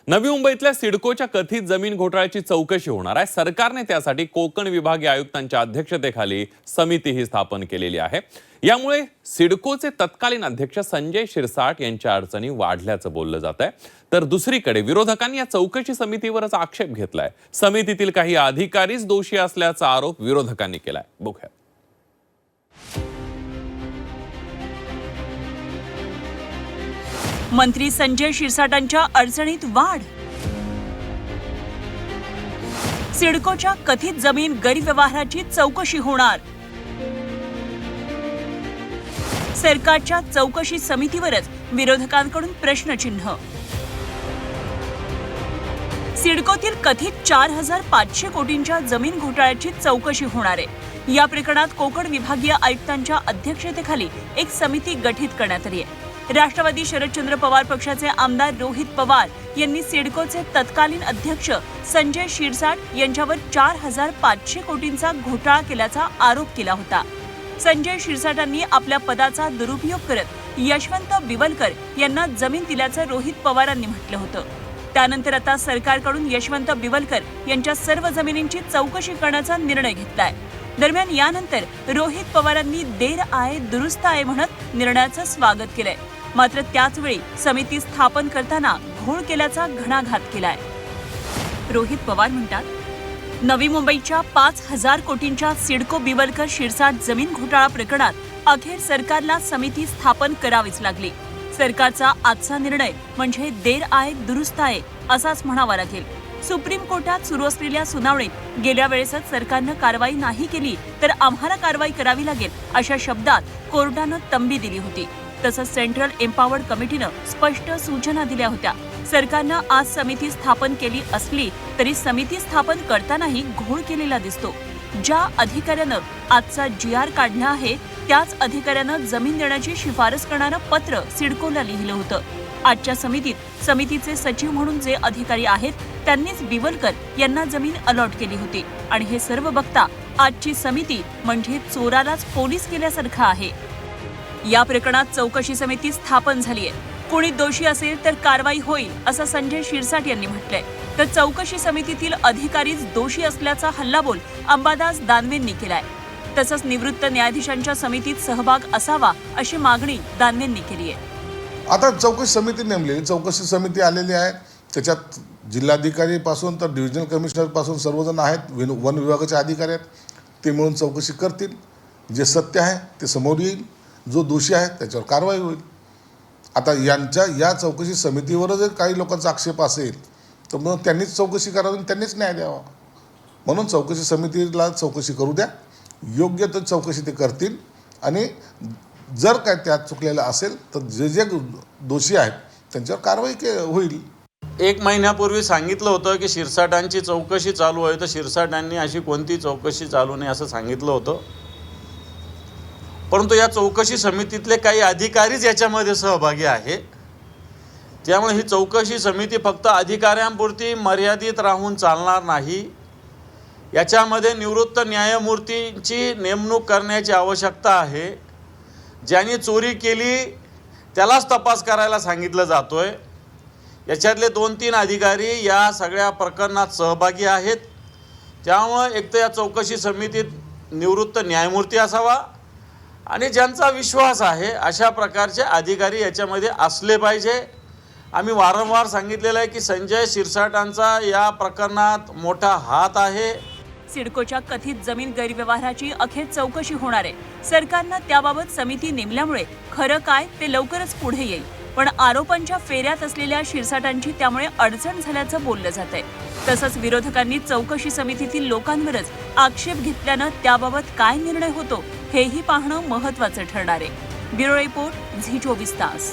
नवी मुंबईतल्या सिडकोच्या कथित जमीन घोटाळ्याची चौकशी होणार आहे। सरकारने त्यासाठी कोकण विभागीय आयुक्तांच्या अध्यक्षतेखाली समितीही स्थापन केलेली आहे। यामुळे सिडकोचे तत्कालीन अध्यक्ष संजय शिरसाट यांच्या अडचणी वाढल्याचं बोललं जात आहे। तर दुसरीकडे विरोधकांनी या चौकशी समितीवरच आक्षेप घेतलाय। समितीतील काही अधिकारीच दोषी असल्याचा आरोप विरोधकांनी केलाय। बघूया। मंत्री संजय शिरसाटांच्या अडचणीत वाढ। सिडकोच्या कथित जमीन गैरव्यवहाराची चौकशी होणार। सरकारच्या चौकशी समितीवरच विरोधकांकडून प्रश्नचिन्ह। सिडकोतील कथित 4500 कोटींच्या जमीन घोटाळ्याची चौकशी होणार आहे। या प्रकरणात कोकण विभागीय आयुक्तांच्या अध्यक्षतेखाली एक समिती गठीत करण्यात आली आहे। राष्ट्रवादी शरदचंद्र पवार पक्षाचे आमदार रोहित पवार यांनी सिडकोचे तत्कालीन अध्यक्ष संजय शिरसाट यांच्यावर 4500 कोटींचा घोटाळा केल्याचा आरोप केला होता। संजय शिरसाटांनी आपल्या पदाचा दुरुपयोग करत यशवंत बिवलकर यांना जमीन दिल्याचं रोहित पवारांनी म्हटलं होतं। त्यानंतर आता सरकारकडून यशवंत बिवलकर यांच्या सर्व जमिनींची चौकशी करण्याचा निर्णय घेतलाय। दरम्यान यानंतर रोहित पवारांनी देर आये दुरुस्त आहे म्हणत निर्णयाचं स्वागत केलंय। मात्र त्याच वेळी समिती स्थापन करताना घोळ केल्याचा घणाघात केलाय। रोहित पवार म्हणतात, नवी मुंबईच्या 5000 कोटींच्या सिडको बिवलकर शिरसाट जमीन घोटाळा प्रकरणात अखेर सरकारला समिती स्थापन करावीच लागली। सरकारचा आजचा निर्णय म्हणजे देर आये दुरुस्त आहे असाच म्हणावा लागेल। सुप्रीम कोर्टात सुरू असलेल्या सुनावणीत गेल्या वेळेसच सरकारनं कारवाई नाही केली तर आम्हाला कारवाई करावी लागेल अशा शब्दात कोर्टानं तंबी दिली होती। तसंच सेंट्रल एम्पावर्ड कमिटीनं स्पष्ट सूचना दिल्या होत्या। सरकारनं आज समिती स्थापन केली असली तरी समिती स्थापन करतानाही घोळ केलेला दिसतो। ज्या अधिकाऱ्यानं आजचा GR काढला आहे त्याच अधिकाऱ्यानं जमीन देण्याची शिफारस करणारं पत्र सिडकोला लिहिलं होतं। आजच्या समितीचे सचिव म्हणून जे अधिकारी आहेत त्यांनीच बिवलकर यांना जमीन अलॉट केली होती आणि हे सर्व बघता आजची समिती म्हणजे चोरालाच पोलीस केल्यासारखं आहे। या प्रकरणात चौकशी समिती स्थापन झाली आहे। कोणी दोषी असेल तर कारवाई होईल असं संजय शिरसाट यांनी म्हटलंय। तर चौकशी समितीतील अधिकारीच दोषी असल्याचा हल्लाबोल अंबादास दानवेंनी केलाय। तसंच निवृत्त न्यायाधीशांच्या समितीत सहभाग असावा अशी मागणी दानवेंनी केली आहे। आता चौकशी समिती नेमलेली, चौकशी समिती आलेली आहे। त्याच्यात जिल्हाधिकारी पासून तर डिव्हिजनल कमिशनर पासून सर्वजण आहेत, वन विभागाचे अधिकारी आहेत। ते मिळून चौकशी करतील। जे सत्य आहे ते समोर येईल, जो दोषी आहे त्याच्यावर कारवाई होईल। आता या चौकशी समितीवर जर काही लोकांचा आक्षेप असेल तर मग त्यांनीच चौकशी करावी, त्यांनीच न्याय द्यावा। म्हणून चौकशी समितीला चौकशी करू द्या, योग्य तर चौकशी ते करतील आणि जर काय त्यात चुकलेलं असेल तर जे दोषी आहेत त्यांच्यावर कारवाई होईल। 1 महिन्यापूर्वी सांगितलं होतं की शिरसाटांची चौकशी चालू आहे, तर शिरसाटांनी अशी कोणती चौकशी चालू नाही असं सांगितलं होतं। परंतु या चौकशी समितीतले काही अधिकारीच याच्यामध्ये सहभागी आहे। त्यामुळे ही चौकशी समिती फक्त अधिकाऱ्यांपुरती मर्यादित राहून चालणार नाही। याच्यामध्ये निवृत्त न्यायमूर्तींची नेमणूक करण्याची आवश्यकता आहे। ज्यांनी चोरी केली त्यालाच तपास करायला सांगितलं जातोय। याच्यातले 2-3 अधिकारी या सगळ्या प्रकरणात सहभागी आहेत। त्यामुळे एक तर या चौकशी समितीत निवृत्त न्यायमूर्ती असावा आणि ज्यांचा विश्वास आहे अशा प्रकारचे अधिकारी याच्यामध्ये असले पाहिजे। आम्ही वारंवार सांगितलेलं आहे की संजय शिरसाटांचा या प्रकरणात मोठा हात आहे। सिडकोच्या कथित जमीन गैरव्यवहाराची अखेर चौकशी होणार आहे। सरकारनं त्याबाबत समिती नेमल्यामुळे खरं काय ते लवकरच पुढे येईल। पण आरोपांच्या फेऱ्यात असलेल्या शिरसाटांची त्यामुळे अडचण झाल्याचं बोललं जातंय। तसंच विरोधकांनी चौकशी समितीतील लोकांवरच आक्षेप घेतल्यानं त्याबाबत काय निर्णय होतो हेही पाहणं महत्त्वाचं ठरणार आहे। ब्युरो रिपोर्ट झी 24 तास।